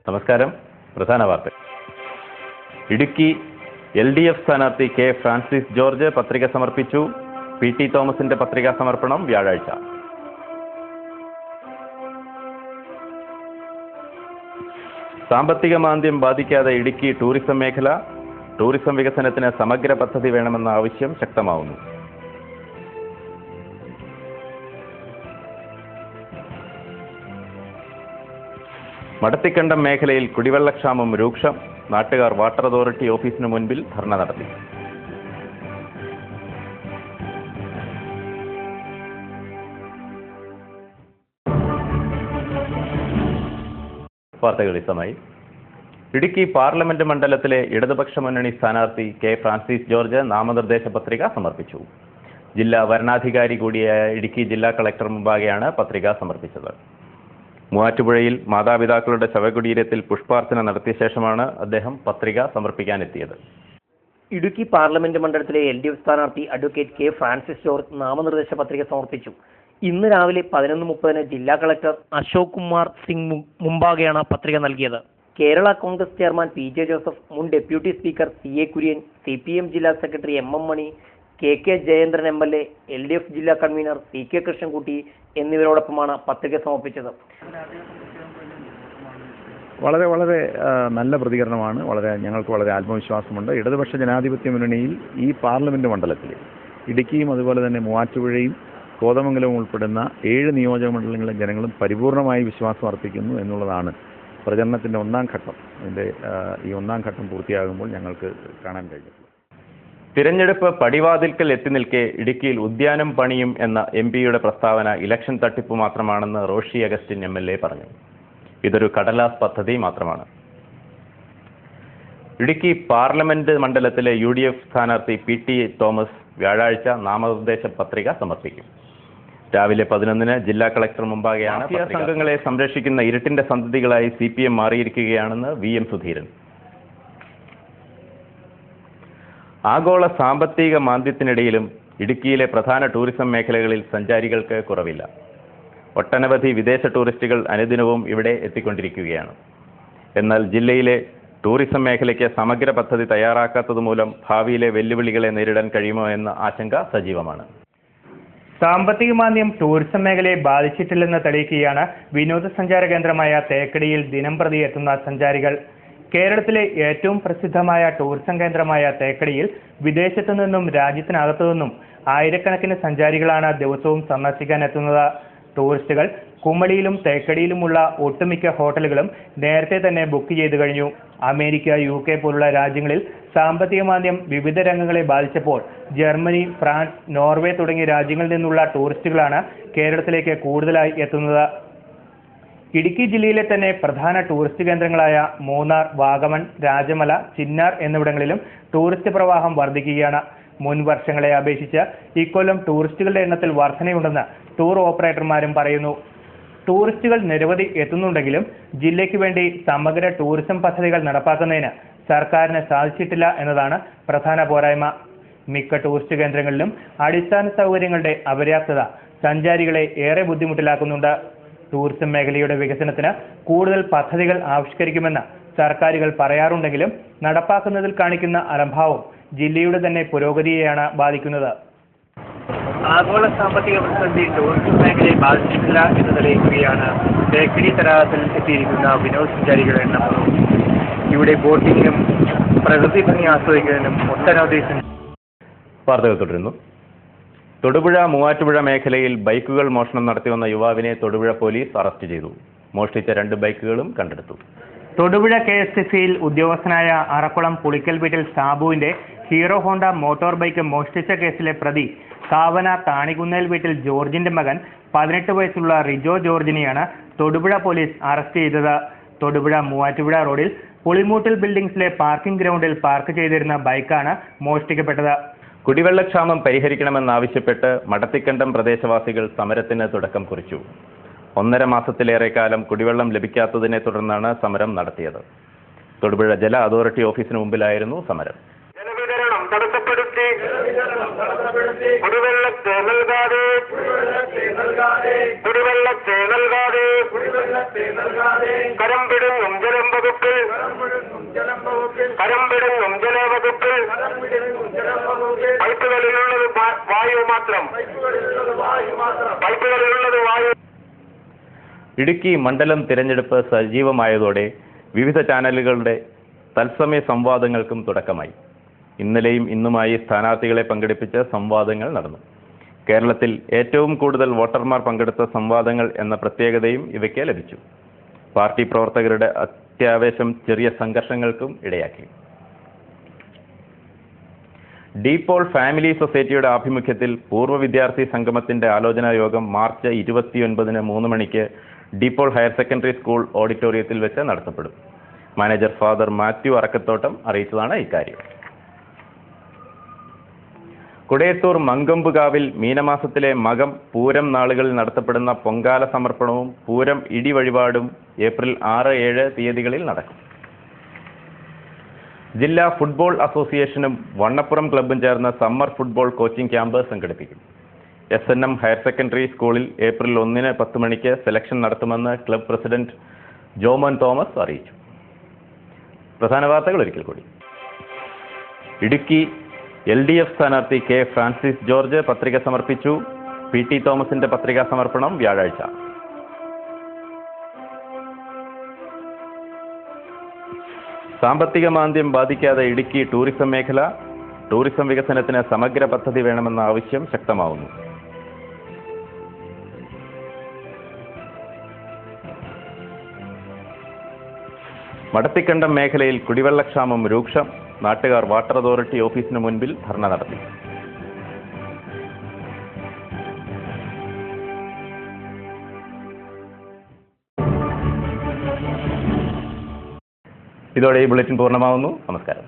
നമസ്കാരം. പ്രധാന വാർത്ത. ഇടുക്കി LDF സ്ഥാനാർത്ഥി കെ ഫ്രാൻസിസ് ജോർജ് പത്രിക സമർപ്പിച്ചു. PT തോമസിന്റെ പത്രികാ സമർപ്പണം വ്യാഴാഴ്ച. സാമ്പത്തിക മാന്ദ്യം ബാധിക്കാതെ ഇടുക്കി ടൂറിസം മേഖല. ടൂറിസം വികസനത്തിന് സമഗ്ര പദ്ധതി വേണമെന്ന ആവശ്യം ശക്തമാവുന്നു. മടത്തിക്കണ്ടം മേഖലയിൽ കുടിവെള്ളക്ഷാമം രൂക്ഷം. നാട്ടുകാർ വാട്ടർ അതോറിറ്റി ഓഫീസിന് മുൻപിൽ ധർണ നടത്തി. വാർത്തകൾ വിശദമായി. ഇടുക്കി പാർലമെന്റ് മണ്ഡലത്തിലെ ഇടതുപക്ഷ മുന്നണി സ്ഥാനാർത്ഥി കെ ഫ്രാൻസിസ് ജോർജ് നാമനിർദ്ദേശ പത്രിക സമർപ്പിച്ചു. ജില്ലാ വരണാധികാരി കൂടിയായ ഇടുക്കി ജില്ലാ കളക്ടർ മുമ്പാകെയാണ് പത്രിക സമർപ്പിച്ചത്. മൂവാറ്റുപുഴയിൽ മാതാപിതാക്കളുടെ ശവകുടീരത്തിൽ പുഷ്പാർച്ചന നടത്തിയ ശേഷമാണ് അദ്ദേഹം പത്രിക സമർപ്പിക്കാനെത്തിയത്. ഇടുക്കി പാർലമെന്റ് മണ്ഡലത്തിലെ LDF സ്ഥാനാർത്ഥി അഡ്വക്കേറ്റ് കെ ഫ്രാൻസിസ് ജോർജ് നാമനിർദ്ദേശ പത്രിക സമർപ്പിച്ചു. ഇന്ന് രാവിലെ 11:30 ജില്ലാ കളക്ടർ അശോക് കുമാർ സിംഗ് മുമ്പാകെയാണ് പത്രിക നൽകിയത്. കേരള കോൺഗ്രസ് ചെയർമാൻ PJ ജോസഫ്, മുൻ deputy speaker CA Kurian, CPM ജില്ലാ secretary MM Mani, KK Jayendran MLA, LDF ജില്ലാ കൺവീനർ CK കൃഷ്ണൻകുട്ടി എന്നിവരോടൊപ്പമാണ് പത്രിക സമർപ്പിച്ചത്. വളരെ നല്ല പ്രതികരണമാണ്. ഞങ്ങൾക്ക് വളരെ ആത്മവിശ്വാസമുണ്ട്. ഇടതുപക്ഷ ജനാധിപത്യ മുന്നണിയിൽ ഈ പാർലമെന്റ് മണ്ഡലത്തിൽ ഇടുക്കിയും അതുപോലെ തന്നെ മൂവാറ്റുപുഴയും കോതമംഗലവും ഉൾപ്പെടുന്ന 7 നിയോജക മണ്ഡലങ്ങളിലെ ജനങ്ങളും പരിപൂർണമായി വിശ്വാസം അർപ്പിക്കുന്നു എന്നുള്ളതാണ് പ്രചരണത്തിൻ്റെ ഒന്നാം ഘട്ടം. ഈ ഒന്നാം ഘട്ടം പൂർത്തിയാകുമ്പോൾ ഞങ്ങൾക്ക് കാണാൻ കഴിഞ്ഞു. തിരഞ്ഞെടുപ്പ് പടിവാതിൽക്കൽ എത്തി നിൽക്കെ ഇടുക്കിയിൽ ഉദ്യാനം പണിയും എന്ന MP-യുടെ പ്രസ്താവന ഇലക്ഷൻ തട്ടിപ്പ് മാത്രമാണെന്ന് റോഷി അഗസ്റ്റിൻ MLA പറഞ്ഞു. ഇതൊരു കടലാസ് പദ്ധതി മാത്രമാണ്. ഇടുക്കി പാർലമെന്റ് മണ്ഡലത്തിലെ UDF സ്ഥാനാർത്ഥി PT തോമസ് വ്യാഴാഴ്ച നാമനിർദ്ദേശ പത്രിക സമർപ്പിക്കും. രാവിലെ 11-ന് ജില്ലാ കളക്ടർ മുമ്പാകെയാണ്. സംഘങ്ങളെ സംരക്ഷിക്കുന്ന ഇരുട്ടിന്റെ സന്തതികളായി CPM മാറിയിരിക്കുകയാണെന്ന് VM സുധീരൻ. ആഗോള സാമ്പത്തിക മാന്ദ്യത്തിനിടയിലും ഇടുക്കിയിലെ പ്രധാന ടൂറിസം മേഖലകളിൽ സഞ്ചാരികൾക്ക് കുറവില്ല. ഒട്ടനവധി വിദേശ ടൂറിസ്റ്റുകൾ അനുദിനവും ഇവിടെ എത്തിക്കൊണ്ടിരിക്കുകയാണ്. എന്നാൽ ജില്ലയിലെ ടൂറിസം മേഖലയ്ക്ക് സമഗ്ര പദ്ധതി തയ്യാറാക്കാത്തതുമൂലം ഭാവിയിലെ വെല്ലുവിളികളെ നേരിടാൻ കഴിയുമോ എന്ന ആശങ്ക സജീവമാണ്. സാമ്പത്തിക മാന്ദ്യം ടൂറിസം മേഖലയെ ബാധിച്ചിട്ടില്ലെന്ന് തെളിയിക്കുകയാണ് വിനോദസഞ്ചാര കേന്ദ്രമായ തേക്കടിയിൽ ദിനംപ്രതി എത്തുന്ന സഞ്ചാരികൾ. കേരളത്തിലെ ഏറ്റവും പ്രസിദ്ധമായ ടൂറിസം കേന്ദ്രമായ തേക്കടിയിൽ വിദേശത്തു നിന്നും രാജ്യത്തിനകത്തു നിന്നും ആയിരക്കണക്കിന് സഞ്ചാരികളാണ് ദിവസവും സന്ദർശിക്കാൻ എത്തുന്നത്. ടൂറിസ്റ്റുകൾ കുമളിയിലും തേക്കടിയിലുമുള്ള ഒട്ടുമിക്ക ഹോട്ടലുകളും നേരത്തെ തന്നെ ബുക്ക് ചെയ്തു കഴിഞ്ഞു. അമേരിക്ക, UK പോലുള്ള രാജ്യങ്ങളിൽ സാമ്പത്തിക മാന്ദ്യം വിവിധ രംഗങ്ങളെ ബാധിച്ചപ്പോൾ ജർമ്മനി, ഫ്രാൻസ്, നോർവേ തുടങ്ങിയ രാജ്യങ്ങളിൽ നിന്നുള്ള ടൂറിസ്റ്റുകളാണ് കേരളത്തിലേക്ക് കൂടുതലായി എത്തുന്നത്. ഇടുക്കി ജില്ലയിലെ തന്നെ പ്രധാന ടൂറിസ്റ്റ് കേന്ദ്രങ്ങളായ മൂന്നാർ, വാഗമൺ, രാജമല, ചിന്നാർ എന്നിവിടങ്ങളിലും ടൂറിസ്റ്റ് പ്രവാഹം വർദ്ധിക്കുകയാണ്. മുൻ വർഷങ്ങളെ അപേക്ഷിച്ച് ഇക്കൊല്ലം ടൂറിസ്റ്റുകളുടെ എണ്ണത്തിൽ വർധനയുണ്ടെന്ന് ടൂർ ഓപ്പറേറ്റർമാരും പറയുന്നു. ടൂറിസ്റ്റുകൾ നിരവധി എത്തുന്നുണ്ടെങ്കിലും ജില്ലയ്ക്ക് വേണ്ടി സമഗ്ര ടൂറിസം പദ്ധതികൾ നടപ്പാക്കുന്നതിന് സർക്കാരിന് സാധിച്ചിട്ടില്ല എന്നതാണ് പ്രധാന പോരായ്മ. മിക്ക ടൂറിസ്റ്റ് കേന്ദ്രങ്ങളിലും അടിസ്ഥാന സൗകര്യങ്ങളുടെ അപര്യാപ്തത സഞ്ചാരികളെ ഏറെ ബുദ്ധിമുട്ടിലാക്കുന്നുണ്ട്. ടൂറിസം മേഖലയുടെ വികസനത്തിന് കൂടുതൽ പദ്ധതികൾ ആവിഷ്കരിക്കുമെന്ന് സർക്കാരുകൾ പറയാറുണ്ടെങ്കിലും നടപ്പാക്കുന്നതിൽ കാണിക്കുന്ന അലംഭാവം ജില്ലയുടെ തന്നെ പുരോഗതിയെയാണ് ബാധിക്കുന്നത്. ആഗോള സാമ്പത്തിക പ്രതിസന്ധി ടൂറിസം മേഖലയെ ബാധിച്ചിട്ടില്ല എന്ന് തെളിയിക്കുകയാണ് തേക്കടി തടാകത്തിൽ എത്തിയിരിക്കുന്ന വിനോദസഞ്ചാരികളുടെ എണ്ണം. ഇവിടെ ബോട്ടിങ്ങിനും പ്രകൃതി ഭംഗി ആസ്വദിക്കുന്നതിനും ഒട്ടനവധി വാർത്തകൾ തുടരുന്നു. തൊടുപുഴ മൂവാറ്റുപുഴ മേഖലയിൽ ബൈക്കുകൾ മോഷണം നടത്തിവന്ന യുവാവിനെ തൊടുപുഴ പോലീസ് അറസ്റ്റ് ചെയ്തു. മോഷ്ടിച്ച 2 ബൈക്കുകളും കണ്ടെടുത്തു. തൊടുപുഴ KSSCയിൽ ഉദ്യോഗസ്ഥനായ അറക്കുളം പുളിക്കൽ വീട്ടിൽ സാബുവിന്റെ ഹീറോ ഹോണ്ട മോട്ടോർ ബൈക്ക് മോഷ്ടിച്ച കേസിലെ പ്രതി കാവന താണികുന്നേൽ വീട്ടിൽ ജോർജിന്റെ മകൻ 18 വയസ്സുള്ള റിജോ ജോർജിനെയാണ് തൊടുപുഴ പോലീസ് അറസ്റ്റ് ചെയ്തത്. തൊടുപുഴ മൂവാറ്റുപുഴ റോഡിൽ പുളിമൂട്ടിൽ ബിൽഡിംഗ്സിലെ പാർക്കിംഗ് ഗ്രൗണ്ടിൽ പാർക്ക് ചെയ്തിരുന്ന ബൈക്കാണ് മോഷ്ടിക്കപ്പെട്ടത്. കുടിവെള്ളക്ഷാമം പരിഹരിക്കണമെന്നാവശ്യപ്പെട്ട് മടത്തിക്കണ്ടം പ്രദേശവാസികൾ സമരത്തിന് തുടക്കം കുറിച്ചു. 1.5 മാസത്തിലേറെ കാലം കുടിവെള്ളം ലഭിക്കാത്തതിനെ തുടർന്നാണ് സമരം നടത്തിയത്. തൊടുപുഴ ജല അതോറിറ്റി ഓഫീസിന് മുമ്പിലായിരുന്നു സമരം. ജലവിതരണം തടസ്സപ്പെടുത്തി കുടിവെള്ളത്തെ നൽകാതെ കരം പിടുങ്ങും ജലം വകുപ്പിൽ കരംപിടുങ്ങും ജലവകുപ്പിൽ പൈപ്പുകളിലുള്ളത് വായു മാത്രം. പൈപ്പുകളിലുള്ളത് വായു. ഇടുക്കി മണ്ഡലം തിരഞ്ഞെടുപ്പ് സജീവമായതോടെ വിവിധ ചാനലുകളുടെ തത്സമയ സംവാദങ്ങൾക്കും തുടക്കമായി. ഇന്നലെയും ഇന്നുമായി സ്ഥാനാർത്ഥികളെ പങ്കെടുപ്പിച്ച് സംവാദങ്ങൾ നടന്നു. കേരളത്തിൽ ഏറ്റവും കൂടുതൽ വോട്ടർമാർ പങ്കെടുത്ത സംവാദങ്ങൾ എന്ന പ്രത്യേകതയും ഇവയ്ക്ക് ലഭിച്ചു. പാർട്ടി പ്രവർത്തകരുടെ അത്യാവേശം ചെറിയ സംഘർഷങ്ങൾക്കും ഇടയാക്കി. ഡീപോൾ ഫാമിലി സൊസൈറ്റിയുടെ ആഭിമുഖ്യത്തിൽ പൂർവ്വ വിദ്യാർത്ഥി സംഗമത്തിന്റെ ആലോചനാ യോഗം മാർച്ച് 29 3 മണിക്ക് ഡീപോൾ ഹയർ സെക്കൻഡറി സ്കൂൾ ഓഡിറ്റോറിയത്തിൽ വെച്ച് നടത്തപ്പെടും. മാനേജർ ഫാദർ മാത്യു അറക്കത്തോട്ടം അറിയിച്ചതാണ് ഇക്കാര്യം. കുടയത്തൂർ മങ്കമ്പുകാവിൽ മീനമാസത്തിലെ മകം പൂരം നാളുകളിൽ നടത്തപ്പെടുന്ന പൊങ്കാല സമർപ്പണവും പൂരം ഇടി വഴിപാടും ഏപ്രിൽ 6, 7 തീയതികളിൽ നടക്കും. ജില്ലാ ഫുട്ബോൾ അസോസിയേഷനും വണ്ണപ്പുറം ക്ലബ്ബും ചേർന്ന് സമ്മർ ഫുട്ബോൾ കോച്ചിംഗ് ക്യാമ്പ് സംഘടിപ്പിക്കും. SNM ഹയർ സെക്കൻഡറി സ്കൂളിൽ ഏപ്രിൽ 1 10 മണിക്ക് സെലക്ഷൻ നടത്തുമെന്ന് ക്ലബ് പ്രസിഡന്റ് ജോമോൻ തോമസ് അറിയിച്ചു. പ്രധാന വാർത്തകൾ ഒരിക്കൽ കൂടി. ഇടുക്കി LDF സ്ഥാനാർത്ഥി K ഫ്രാൻസിസ് ജോർജ് പത്രിക സമർപ്പിച്ചു. PT തോമസിന്റെ പത്രികാ സമർപ്പണം വ്യാഴാഴ്ച. സാമ്പത്തിക മാന്ദ്യം ബാധിക്കാതെ ഇടുക്കി ടൂറിസം മേഖല. ടൂറിസം വികസനത്തിന് സമഗ്ര പദ്ധതി വേണമെന്ന ആവശ്യം ശക്തമാവുന്നു. മടത്തിക്കണ്ടം മേഖലയിൽ കുടിവെള്ളക്ഷാമം രൂക്ഷം. നാട്ടുകാർ വാട്ടർ അതോറിറ്റി ഓഫീസിന് മുൻപിൽ ധർണ നടത്തി. ഇതോടെ ഈ ബുള്ളറ്റിൻ പൂർണ്ണമാവുന്നു. നമസ്കാരം.